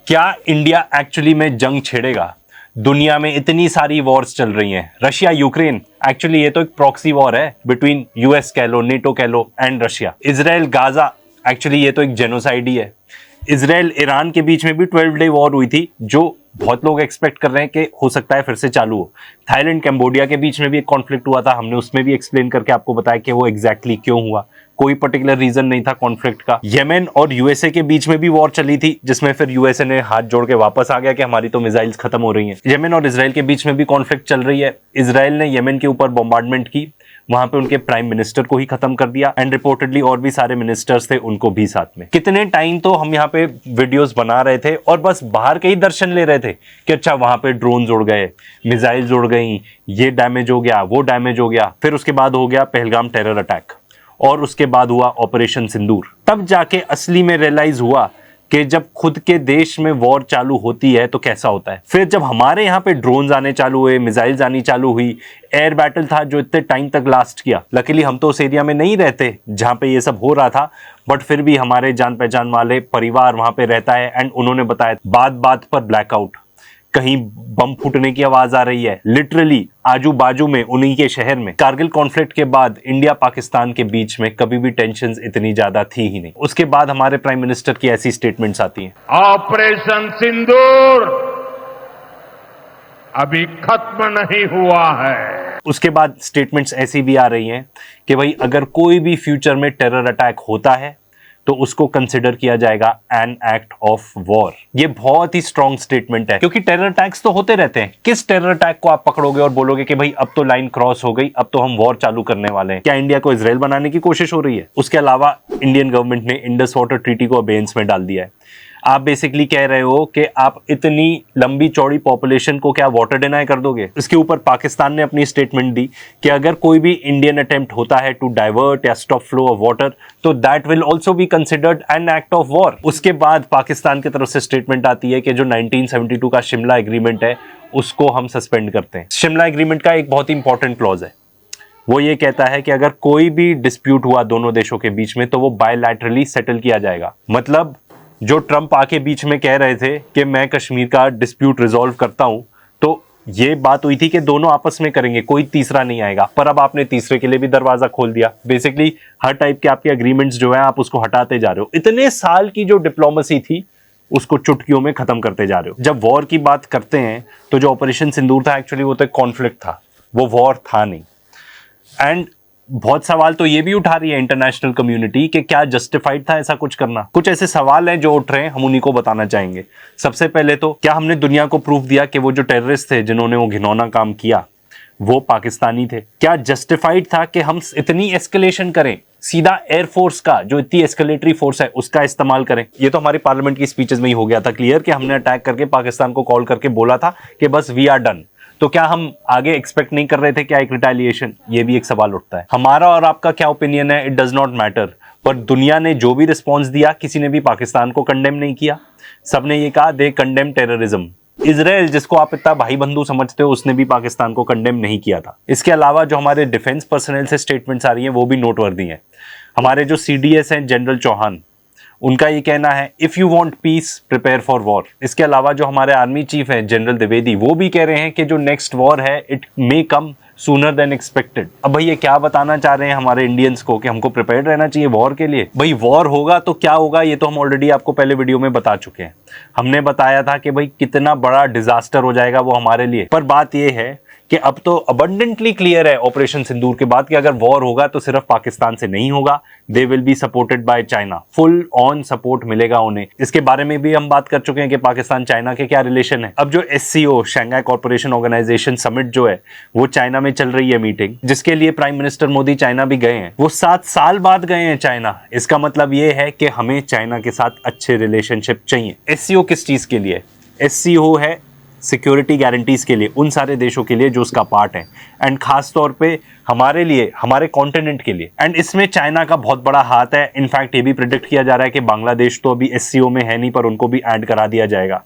क्या India actually में जंग छेड़ेगा? दुनिया में इतनी सारी वॉर्स चल रही हैं। रशिया यूक्रेन, एक्चुअली ये तो एक प्रॉक्सी वॉर है बिटवीन यूएस कह लो, नेटो कह लो and Russia. Israel Gaza, actually ये तो एक जेनोसाइड ही है। इजराइल ईरान के बीच में भी 12 डे वॉर हुई थी, जो बहुत लोग एक्सपेक्ट कर रहे हैं कि हो सकता है फिर से चालू हो। थाईलैंड कैम्बोडिया के बीच में भी एक कॉन्फ्लिक्ट हुआ था, हमने उसमें भी एक्सप्लेन करके आपको बताया कि वो एग्जैक्टली क्यों हुआ। कोई पर्टिकुलर रीजन नहीं था कॉन्फ्लिक्ट का। येमेन और यूएसए के बीच में भी वॉर चली थी, जिसमें फिर यूएसए ने हाथ जोड़ के वापस आ गया कि हमारी तो मिसाइल्स खत्म हो रही हैं। येमेन और इजराइल के बीच में भी कॉन्फ्लिक्ट चल रही है। इजराइल ने येमेन के ऊपर बॉम्बार्डमेंट की, वहां पे उनके प्राइम मिनिस्टर को ही खत्म कर दिया एंड रिपोर्टेडली और भी सारे मिनिस्टर्स थे, उनको भी साथ में। कितने टाइम तो हम यहाँ पे वीडियोस बना रहे थे और बस बाहर के ही दर्शन ले रहे थे कि अच्छा वहां पे ड्रोन उड़ गए, मिसाइल्स उड़ गई, ये डैमेज हो गया, वो डैमेज हो गया। फिर उसके बाद हो गया पहलगाम टेरर अटैक और उसके बाद हुआ ऑपरेशन सिंदूर। तब जाके असली में रियलाइज हुआ कि जब खुद के देश में वॉर चालू होती है तो कैसा होता है। फिर जब हमारे यहाँ पे ड्रोन्स आने चालू हुए, मिसाइल्स आनी चालू हुई, एयर बैटल था जो इतने टाइम तक लास्ट किया। लकीली हम तो उस एरिया में नहीं रहते जहाँ पे ये सब हो रहा था, बट फिर भी हमारे जान पहचान वाले परिवार वहां पे रहता है एंड उन्होंने बताया बात बात पर ब्लैकआउट, कहीं बम फूटने की आवाज आ रही है, लिटरली आजू बाजू में उन्हीं के शहर में। कारगिल कॉन्फ्लिक्ट के बाद इंडिया पाकिस्तान के बीच में कभी भी टेंशंस इतनी ज्यादा थी ही नहीं। उसके बाद हमारे प्राइम मिनिस्टर की ऐसी स्टेटमेंट्स आती हैं, ऑपरेशन सिंदूर अभी खत्म नहीं हुआ है। उसके बाद स्टेटमेंट्स ऐसी भी आ रही हैं कि भाई अगर कोई भी फ्यूचर में टेरर अटैक होता है तो उसको कंसिडर किया जाएगा एन एक्ट ऑफ वॉर। ये बहुत ही स्ट्रॉन्ग स्टेटमेंट है, क्योंकि टेरर अटैक्स तो होते रहते हैं। किस टेरर अटैक को आप पकड़ोगे और बोलोगे कि भाई अब तो लाइन क्रॉस हो गई, अब तो हम वॉर चालू करने वाले हैं? क्या इंडिया को इजराइल बनाने की कोशिश हो रही है? उसके अलावा इंडियन गवर्नमेंट ने इंडस वाटर ट्रीटी को अबेयंस में डाल दिया है। आप बेसिकली कह रहे हो कि आप इतनी लंबी चौड़ी पॉपुलेशन को क्या वाटर डिनाई कर दोगे? इसके ऊपर पाकिस्तान ने अपनी स्टेटमेंट दी कि अगर कोई भी इंडियन अटेम्प्ट होता है टू डाइवर्ट या स्टॉप फ्लो ऑफ वाटर तो that will also be considered an act of war. उसके बाद पाकिस्तान की तरफ से स्टेटमेंट आती है कि जो 1972 का शिमला एग्रीमेंट है उसको हम सस्पेंड करते हैं। शिमला एग्रीमेंट का एक बहुत ही इंपॉर्टेंट क्लॉज है, वो ये कहता है कि अगर कोई भी डिस्प्यूट हुआ दोनों देशों के बीच में तो वो बायलैटरली सेटल किया जाएगा। मतलब जो ट्रंप आके बीच में कह रहे थे कि मैं कश्मीर का डिस्प्यूट रिजॉल्व करता हूं, तो ये बात हुई थी कि दोनों आपस में करेंगे, कोई तीसरा नहीं आएगा। पर अब आपने तीसरे के लिए भी दरवाजा खोल दिया। बेसिकली हर टाइप के आपके एग्रीमेंट्स जो है आप उसको हटाते जा रहे हो। इतने साल की जो डिप्लोमेसी थी उसको चुटकियों में खत्म करते जा रहे हो। जब वॉर की बात करते हैं तो जो ऑपरेशन सिंदूर था एक्चुअली वो तो कॉन्फ्लिक्ट था, वो वॉर था नहीं। एंड बहुत सवाल तो ये भी उठा रही है इंटरनेशनल कम्युनिटी कि क्या जस्टिफाइड था ऐसा कुछ करना। कुछ ऐसे सवाल हैं जो उठ रहे हैं, हम उन्हीं को बताना चाहेंगे। सबसे पहले तो क्या हमने दुनिया को प्रूफ दिया कि वो जो टेररिस्ट थे जिन्होंने वो घिनौना काम किया वो पाकिस्तानी थे? क्या जस्टिफाइड था कि हम इतनी एस्केलेशन करें, सीधा एयरफोर्स का जो इतनी एस्केलेटरी फोर्स है उसका इस्तेमाल करें? ये तो हमारी पार्लियामेंट की स्पीचेस में ही हो गया था क्लियर कि हमने अटैक करके पाकिस्तान को कॉल करके बोला था कि बस वी आर डन। तो क्या हम आगे एक्सपेक्ट नहीं कर रहे थे क्या एक रिटेलिएशन? ये भी एक सवाल उठता है। हमारा और आपका क्या ओपिनियन है, इट डज नॉट मैटर, पर दुनिया ने जो भी रिस्पॉन्स दिया किसी ने भी पाकिस्तान को कंडेम नहीं किया। सबने ये कहा दे कंडेम टेररिज्म। इजराइल जिसको आप इतना भाई बंधु समझते हो उसने भी पाकिस्तान को कंडेम नहीं किया था। इसके अलावा जो हमारे डिफेंस पर्सनल से स्टेटमेंट्स आ रही हैं वो भी नोटवर्दी हैं। हमारे जो CDS हैं जनरल चौहान, उनका ये कहना है if you want piece prepare for war. इसके अलावा जो हमारे आर्मी चीफ हैं जनरल द्विवेदी, वो भी कह रहे हैं कि जो नेक्स्ट वॉर है it may come sooner than expected. अब भाई ये क्या बताना चाह रहे हैं हमारे इंडियंस को कि हमको प्रिपेयर्ड रहना चाहिए वॉर के लिए? भाई वॉर होगा तो क्या होगा ये तो हम ऑलरेडी आपको पहले वीडियो में बता चुके हैं। हमने बताया था कि भाई कितना बड़ा डिजास्टर हो जाएगा वो हमारे लिए। पर बात ये है कि अब तो अबंडेंटली क्लियर है ऑपरेशन सिंदूर के बाद कि अगर वॉर होगा तो सिर्फ पाकिस्तान से नहीं होगा, they will be supported by China. Full on support मिलेगा उन्हें। इसके बारे में भी हम बात कर चुके हैं कि पाकिस्तान चाइना के क्या रिलेशन है। अब जो SCO Shanghai corporation organisation summit जो है वो चाइना में चल रही है मीटिंग, जिसके लिए प्राइम मिनिस्टर मोदी चाइना भी गए हैं। वो 7 साल बाद गए हैं चाइना। इसका मतलब ये है कि हमें चाइना के साथ अच्छे रिलेशनशिप चाहिए। SCO किस चीज के लिए? SCO है सिक्योरिटी गारंटीज के लिए, उन सारे देशों के लिए जो उसका पार्ट है, एंड खास तौर पे हमारे लिए, हमारे कॉन्टिनेंट के लिए। एंड इसमें चाइना का बहुत बड़ा हाथ है। इनफैक्ट ये भी प्रिडिक्ट किया जा रहा है कि बांग्लादेश तो अभी SCO में है नहीं, पर उनको भी ऐड करा दिया जाएगा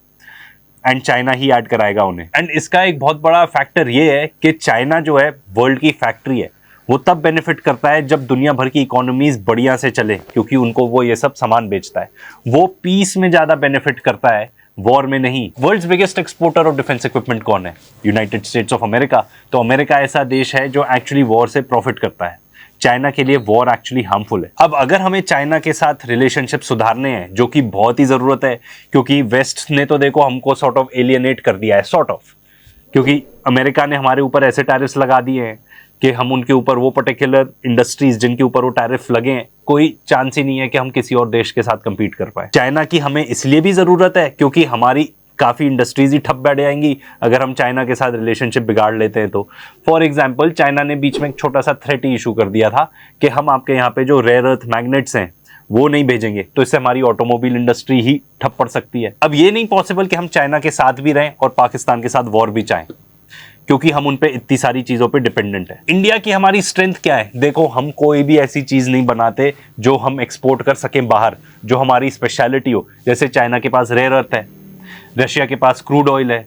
एंड चाइना ही ऐड कराएगा उन्हें। एंड इसका एक बहुत बड़ा फैक्टर ये है कि चाइना जो है वर्ल्ड की फैक्ट्री है, वो तब बेनिफिट करता है जब दुनिया भर की इकोनॉमीज बढ़िया से चले, क्योंकि उनको वो ये सब सामान बेचता है। वो पीस में ज्यादा बेनिफिट करता है, वॉर में नहीं। World's biggest exporter of defence equipment कौन है? United States of America. तो अमेरिका ऐसा देश है जो एक्चुअली वॉर से प्रॉफिट करता है। चाइना के लिए वॉर एक्चुअली हार्मफुल है। अब अगर हमें चाइना के साथ रिलेशनशिप सुधारने हैं, जो कि बहुत ही जरूरत है, क्योंकि वेस्ट ने तो देखो हमको सॉर्ट ऑफ एलियनेट कर दिया है, सॉर्ट ऑफ, क्योंकि अमेरिका ने हमारे ऊपर ऐसे टैरिफ्स लगा दिए हैं कि हम उनके ऊपर वो पर्टिकुलर इंडस्ट्रीज जिनके ऊपर वो टैरिफ लगे हैं, कोई चांस ही नहीं है कि हम किसी और देश के साथ कंपीट कर पाए। चाइना की हमें इसलिए भी जरूरत है क्योंकि हमारी काफ़ी इंडस्ट्रीज ही ठप बैठ जाएंगी अगर हम चाइना के साथ रिलेशनशिप बिगाड़ लेते हैं तो। फॉर एग्जांपल, चाइना ने बीच में एक छोटा सा थ्रेट इशू कर दिया था कि हम आपके यहाँ पे जो रेयर अर्थ मैग्नेट्स हैं वो नहीं भेजेंगे, तो इससे हमारी ऑटोमोबाइल इंडस्ट्री ही ठप पड़ सकती है। अब ये नहीं पॉसिबल कि हम चाइना के साथ भी रहें और पाकिस्तान के साथ वॉर भी चाहें, क्योंकि हम उन पे इतनी सारी चीज़ों पे डिपेंडेंट है। इंडिया की हमारी स्ट्रेंथ क्या है? देखो, हम कोई भी ऐसी चीज़ नहीं बनाते जो हम एक्सपोर्ट कर सकें बाहर, जो हमारी स्पेशलिटी हो। जैसे चाइना के पास रेयर अर्थ है, रशिया के पास क्रूड ऑयल है,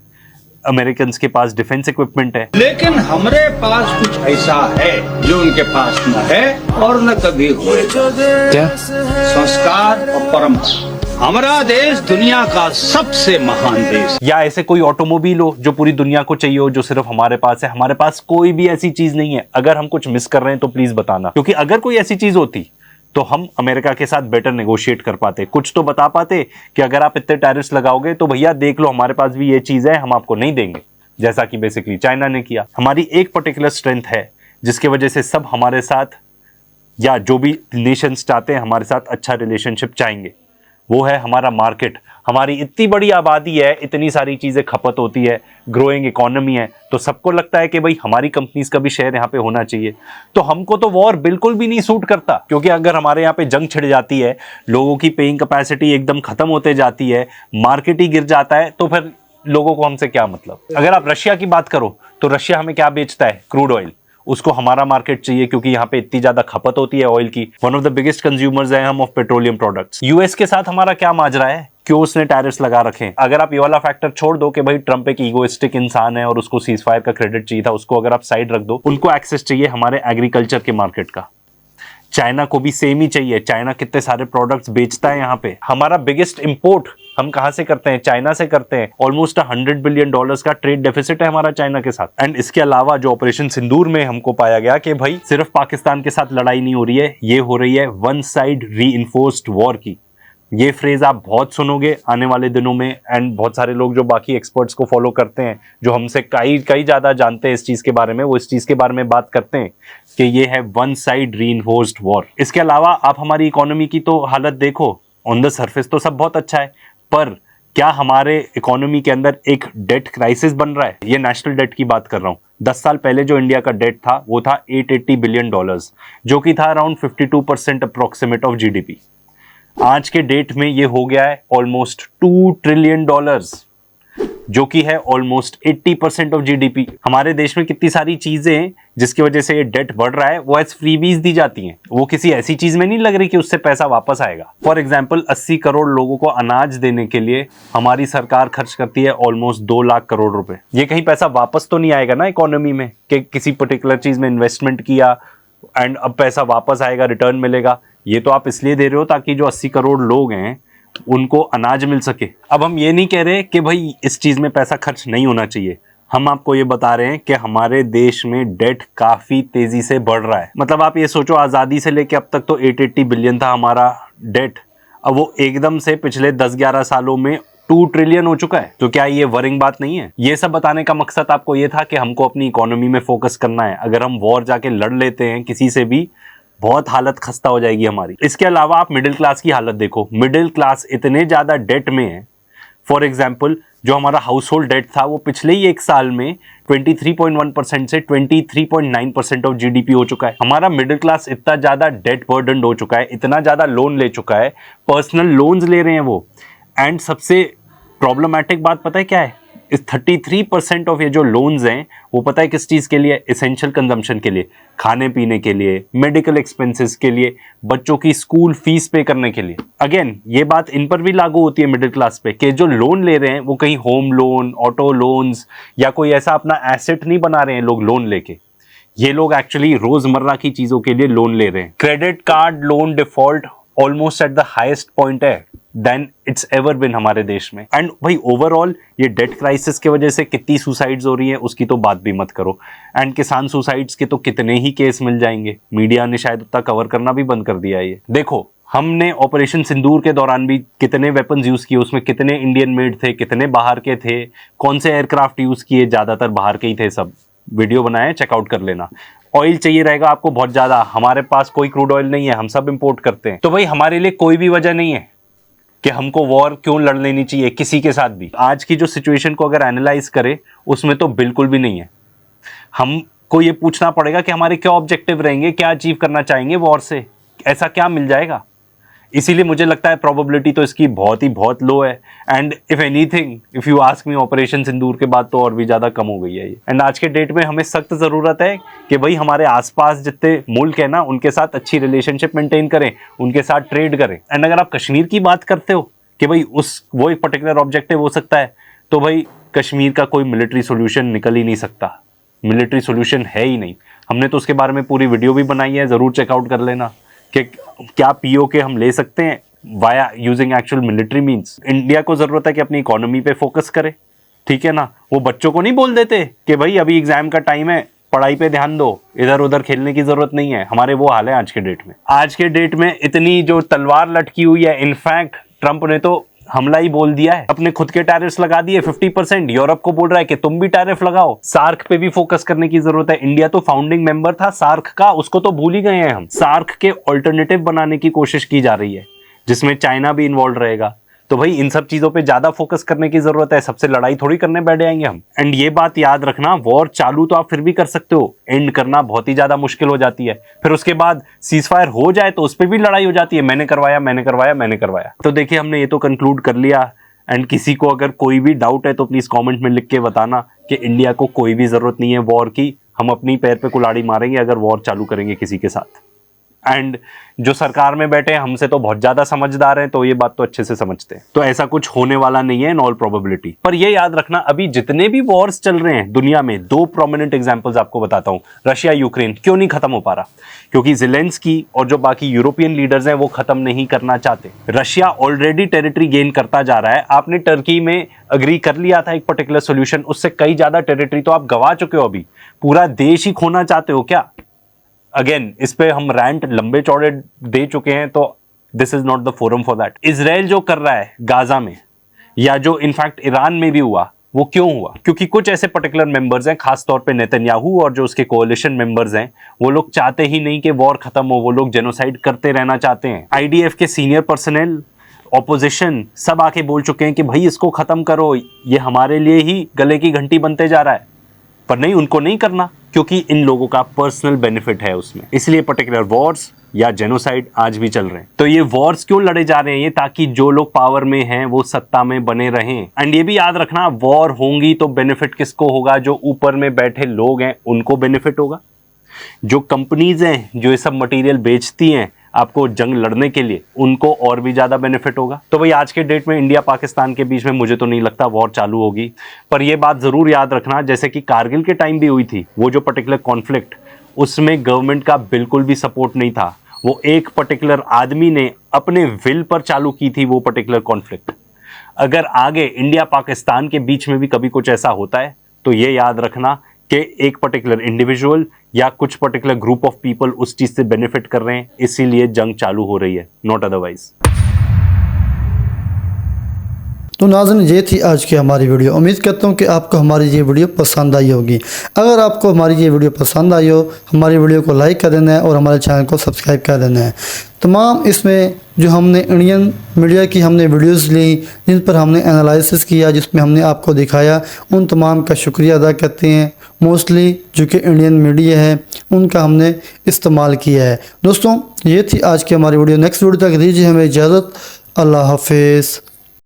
अमेरिकन के पास डिफेंस इक्विपमेंट है, लेकिन हमारे पास कुछ ऐसा है जो उनके पास न है और न कभी हुए। क्या? संस्कार और परंपरा। हमारा देश दुनिया का सबसे महान देश। या ऐसे कोई ऑटोमोबाइल हो जो पूरी दुनिया को चाहिए हो, जो सिर्फ हमारे पास है। हमारे पास कोई भी ऐसी चीज नहीं है। अगर हम कुछ मिस कर रहे हैं तो प्लीज बताना, क्योंकि अगर कोई ऐसी चीज होती तो हम अमेरिका के साथ बेटर नेगोशिएट कर पाते, कुछ तो बता पाते कि अगर आप इतने टैरिफ्स लगाओगे तो भैया देख लो हमारे पास भी ये चीज है, हम आपको नहीं देंगे, जैसा कि बेसिकली चाइना ने किया। हमारी एक पर्टिकुलर स्ट्रेंथ है जिसकी वजह से सब हमारे साथ, या जो भी नेशंस चाहते हैं हमारे साथ अच्छा रिलेशनशिप चाहेंगे, वो है हमारा मार्केट। हमारी इतनी बड़ी आबादी है, इतनी सारी चीजें खपत होती है, ग्रोइंग इकोनॉमी है, तो सबको लगता है कि भाई हमारी कंपनीज का भी शेयर यहाँ पे होना चाहिए। तो हमको तो वॉर बिल्कुल भी नहीं सूट करता, क्योंकि अगर हमारे यहाँ पे जंग छिड़ जाती है, लोगों की पेइंग कैपेसिटी एकदम खत्म होते जाती है, मार्केट ही गिर जाता है, तो फिर लोगों को हमसे क्या मतलब। अगर आप रशिया की बात करो तो रशिया हमें क्या बेचता है? Crude oil. उसको हमारा मार्केट चाहिए क्योंकि यहाँ पे इतनी ज्यादा खपत होती है ऑयल की। One of the biggest consumers हैं हम ऑफ पेट्रोलियम प्रोडक्ट्स। यूएस के साथ हमारा क्या माजरा है? क्यों उसने टैरिफ्स लगा रखे हैं? अगर आप ये वाला फैक्टर छोड़ दो कि भाई ट्रम्प एक ईगोइस्टिक इंसान है और उसको सीजफायर का क्रेडिट चाहिए था, उसको अगर आप साइड रख दो, उनको एक्सेस चाहिए हमारे एग्रीकल्चर के मार्केट का। चाइना को भी सेम ही चाहिए। चाइना कितने सारे प्रोडक्ट्स बेचता है यहाँ पे। हमारा बिगेस्ट इंपोर्ट हम कहां से करते हैं? चाइना से करते हैं। ऑलमोस्ट $100 बिलियन का ट्रेड डेफिसिट है हमारा चाइना के साथ। एंड इसके अलावा जो ऑपरेशन सिंदूर में हमको पाया गया कि भाई सिर्फ पाकिस्तान के साथ लड़ाई नहीं हो रही है, ये हो रही है वन साइड रीइंफोर्स्ड वॉर की। ये फ्रेज आप बहुत सुनोगे आने वाले दिनों में। एंड बहुत सारे लोग जो बाकी एक्सपर्ट्स को फॉलो करते हैं, जो हमसे कई ज्यादा जानते हैं इस चीज के बारे में, वो इस चीज के बारे में बात करते हैं कि ये है वन साइड रीइंफोर्स्ड वॉर। इसके अलावा आप हमारी इकोनॉमी की तो हालत देखो, ऑन द सरफेस तो सब बहुत अच्छा है, पर क्या हमारे इकोनॉमी के अंदर एक डेट क्राइसिस बन रहा है? ये नेशनल डेट की बात कर रहा हूं। 10 साल पहले जो इंडिया का डेट था वो था $880 बिलियन, जो कि था अराउंड 52% अप्रोक्सीमेट ऑफ जीडीपी। आज के डेट में ये हो गया है ऑलमोस्ट $2 ट्रिलियन, जो कि है ऑलमोस्ट 80% ऑफ जीडीपी। हमारे देश में कितनी सारी चीजें हैं जिसकी वजह से ये डेट बढ़ रहा है, वो एज फ्रीबीज दी जाती हैं। वो किसी ऐसी चीज में नहीं लग रही कि उससे पैसा वापस आएगा। फॉर एग्जांपल 80 करोड़ लोगों को अनाज देने के लिए हमारी सरकार खर्च करती है ऑलमोस्ट 2 लाख करोड़ रुपए। ये कहीं पैसा वापस तो नहीं आएगा ना इकोनॉमी में, कि किसी पर्टिकुलर चीज में इन्वेस्टमेंट किया एंड अब पैसा वापस आएगा, रिटर्न मिलेगा। ये तो आप इसलिए दे रहे हो ताकि जो 80 करोड़ लोग हैं उनको अनाज मिल सके। अब हम ये नहीं कह रहे कि भाई इस चीज में पैसा खर्च नहीं होना चाहिए, हम आपको ये बता रहे हैं कि हमारे देश में डेट काफी तेजी से बढ़ रहा है। मतलब आप ये सोचो, आजादी से लेके अब तक तो 880 बिलियन था हमारा डेट, अब वो एकदम से पिछले 10-11 सालों में 2 ट्रिलियन हो चुका है। तो क्या ये वरिंग बात नहीं है? ये सब बताने का मकसद आपको ये था कि हमको अपनी इकोनॉमी में फोकस करना है। अगर हम वॉर जाके लड़ लेते हैं किसी से भी, बहुत हालत खस्ता हो जाएगी हमारी। इसके अलावा आप मिडिल क्लास की हालत देखो। मिडिल क्लास इतने ज्यादा डेट में है। फॉर एग्जाम्पल जो हमारा हाउस होल्ड डेट था वो पिछले ही 1 साल में 23.1% से 23.9% ऑफ जीडीपी हो चुका है। हमारा मिडिल क्लास इतना ज्यादा डेट बर्डन हो चुका है, इतना ज्यादा लोन ले चुका है, पर्सनल लोन्स ले रहे हैं वो। एंड सबसे प्रॉब्लमैटिक बात पता है क्या है? इस 33% ऑफ ये जो लोन्स हैं वो पता है किस चीज के लिए? एसेंशियल कंजम्पशन के लिए, खाने पीने के लिए, मेडिकल एक्सपेंसेस के लिए, बच्चों की स्कूल फीस पे करने के लिए। अगेन ये बात इन पर भी लागू होती है मिडिल क्लास पे, कि जो लोन ले रहे हैं वो कहीं होम लोन, ऑटो लोन्स या कोई ऐसा अपना एसेट नहीं बना रहे हैं लोग लोन लेके। ये लोग एक्चुअली रोजमर्रा की चीजों के लिए लोन ले रहे हैं। Credit card loan default almost at the highest point है देन इट्स एवर बिन हमारे देश में। एंड भाई ओवरऑल ये डेट क्राइसिस की वजह से कितनी सुसाइड्स हो रही है उसकी तो बात भी मत करो। एंड किसान सुसाइड्स के तो कितने ही केस मिल जाएंगे, मीडिया ने शायद उतना कवर करना भी बंद कर दिया है। ये देखो, हमने ऑपरेशन सिंदूर के दौरान भी कितने वेपन्स यूज किए, उसमें कितने इंडियन मेड थे, कितने बाहर के थे, कौन से एयरक्राफ्ट यूज किए, ज्यादातर बाहर के ही थे। सब वीडियो बनाए, चेकआउट कर लेना। ऑयल चाहिए रहेगा आपको बहुत ज्यादा, हमारे पास कोई क्रूड ऑयल नहीं है, हम सब इंपोर्ट करते हैं। तो भाई हमारे लिए कोई भी वजह नहीं है कि हमको वॉर क्यों लड़ लेनी चाहिए किसी के साथ भी। आज की जो सिचुएशन को अगर एनालाइज करें उसमें तो बिल्कुल भी नहीं है। हमको ये पूछना पड़ेगा कि हमारे क्या ऑब्जेक्टिव रहेंगे, क्या अचीव करना चाहेंगे वॉर से, ऐसा क्या मिल जाएगा। इसीलिए मुझे लगता है प्रोबेबिलिटी तो इसकी बहुत लो है। And if anything, if you ask me, operation Sindoor के बाद तो और भी ज्यादा कम हो गई है ये। एंड आज के डेट में हमें सख्त जरूरत है कि भाई हमारे आसपास जितने मुल्क है ना उनके साथ अच्छी रिलेशनशिप मेंटेन करें, उनके साथ ट्रेड करें। एंड अगर आप कश्मीर की बात करते हो कि भाई वो एक पर्टिकुलर ऑब्जेक्टिव हो सकता है, तो भाई कश्मीर का कोई मिलिट्री सोल्यूशन निकल ही नहीं सकता, मिलिट्री सोल्यूशन है ही नहीं। हमने तो उसके बारे में पूरी वीडियो भी बनाई है, जरूर चेकआउट कर लेना कि क्या पीओके हम ले सकते हैं via using actual military means. India को जरूरत है कि अपनी इकोनॉमी पे फोकस करे, ठीक है ना। वो बच्चों को नहीं बोल देते कि भाई अभी एग्जाम का टाइम है, पढ़ाई पे ध्यान दो, इधर उधर खेलने की जरूरत नहीं है। हमारे वो हाल है आज के डेट में। आज के डेट में इतनी जो तलवार लटकी हुई है, इनफैक्ट ट्रंप ने तो हमला ही बोल दिया है, अपने खुद के टैरिफ्स लगा दिए 50%। यूरोप को बोल रहा है कि तुम भी टैरिफ लगाओ। सार्क पे भी फोकस करने की जरूरत है। इंडिया तो फाउंडिंग मेंबर था सार्क का, उसको तो भूल ही गए हैं हम। सार्क के ऑल्टरनेटिव बनाने की कोशिश की जा रही है जिसमें चाइना भी इन्वॉल्व रहेगा। तो भाई इन सब चीजों पे ज्यादा फोकस करने की जरूरत है, सबसे लड़ाई थोड़ी करने बैठ जाएंगे हम। एंड ये बात याद रखना, वॉर चालू तो आप फिर भी कर सकते हो, एंड करना बहुत ही ज्यादा मुश्किल हो जाती है। फिर उसके बाद सीजफायर हो जाए तो उस पर भी लड़ाई हो जाती है, मैंने करवाया मैंने करवाया मैंने करवाया। तो देखिए हमने ये तो कंक्लूड कर लिया। एंड किसी को अगर कोई भी डाउट है तो प्लीज कमेंट में लिख के बताना कि इंडिया को कोई भी जरूरत नहीं है वॉर की, हम अपनी पैर पे कुल्हाड़ी मारेंगे अगर वॉर चालू करेंगे किसी के साथ। एंड जो सरकार में बैठे हैं हमसे तो बहुत ज्यादा समझदार हैं, तो ये बात तो अच्छे से समझते हैं। तो ऐसा कुछ होने वाला नहीं है इन ऑल प्रोबेबिलिटी। पर ये याद रखना, अभी जितने भी वॉर्स चल रहे हैं दुनिया में, दो प्रोमिनेंट एग्जांपल्स आपको बताता हूं। रशिया यूक्रेन क्यों नहीं खत्म हो पा रहा? क्योंकि ज़ेलेंस्की और जो बाकी यूरोपियन लीडर्स हैं वो खत्म नहीं करना चाहते। रशिया ऑलरेडी टेरिटरी गेन करता जा रहा है। आपने टर्की में अग्री कर लिया था एक पर्टिकुलर सोल्यूशन, उससे कई ज्यादा टेरिटरी तो आप गवा चुके हो। अभी पूरा देश ही खोना चाहते हो क्या? अगेन इस पे हम रैंट लंबे चौड़े दे चुके हैं, तो this is not the forum for that. Israel जो कर रहा है गाजा में, या जो इनफैक्ट ईरान में भी हुआ, वो क्यों हुआ? क्योंकि कुछ ऐसे पर्टिकुलर मेंबर्स हैं, खासतौर पे नेतन्याहू और जो उसके कोalition मेंबर्स हैं, वो लोग चाहते ही नहीं कि वॉर खत्म हो, वो लोग जेनोसाइड करते रहना चाहते हैं। आईडीएफ के सीनियर पर्सनल, ऑपोजिशन सब आके बोल चुके हैं कि भाई इसको खत्म करो, ये हमारे लिए ही गले की घंटी बनते जा रहा है। पर नहीं, उनको नहीं करना, क्योंकि इन लोगों का पर्सनल बेनिफिट है उसमें। इसलिए पर्टिकुलर वॉर्स या जेनोसाइड आज भी चल रहे हैं। तो ये वॉर्स क्यों लड़े जा रहे हैं? ये ताकि जो लोग पावर में हैं वो सत्ता में बने रहें। एंड ये भी याद रखना, वॉर होंगी तो बेनिफिट किसको होगा? जो ऊपर में बैठे लोग हैं उनको बेनिफिट होगा। जो कंपनीज हैं जो ये सब मटेरियल बेचती हैं आपको जंग लड़ने के लिए, उनको और भी ज्यादा बेनिफिट होगा। तो भाई आज के डेट में इंडिया पाकिस्तान के बीच में मुझे तो नहीं लगता वॉर चालू होगी। पर यह बात जरूर याद रखना, जैसे कि कारगिल के टाइम भी हुई थी वो जो पर्टिकुलर कॉन्फ्लिक्ट, उसमें गवर्नमेंट का बिल्कुल भी सपोर्ट नहीं था। वो एक पर्टिकुलर आदमी ने अपने विल पर चालू की थी वो पर्टिकुलर कॉन्फ्लिक्ट। अगर आगे इंडिया पाकिस्तान के बीच में भी कभी कुछ ऐसा होता है तो ये याद रखना कि एक पर्टिकुलर इंडिविजुअल या कुछ पर्टिकुलर ग्रुप ऑफ पीपल उस चीज से बेनिफिट कर रहे हैं, इसीलिए जंग चालू हो रही है, नॉट अदरवाइज। तो नाज़रीन, ये थी आज की हमारी वीडियो। उम्मीद करता हूँ कि आपको हमारी ये वीडियो पसंद आई होगी। अगर आपको हमारी ये वीडियो पसंद आई हो, हमारी वीडियो को लाइक कर देना है और हमारे चैनल को सब्सक्राइब कर देना है। तमाम इसमें जो हमने इंडियन मीडिया की हमने वीडियोस ली, जिन पर हमने एनालिसिस किया, जिसमें हमने आपको दिखाया, उन तमाम का शुक्रिया अदा करते हैं। मोस्टली जो कि इंडियन मीडिया है उनका हमने इस्तेमाल किया है। दोस्तों, ये थी आज की हमारी वीडियो। नेक्स्ट वीडियो तक दीजिए हमें इजाज़त। अल्लाह हाफिज़।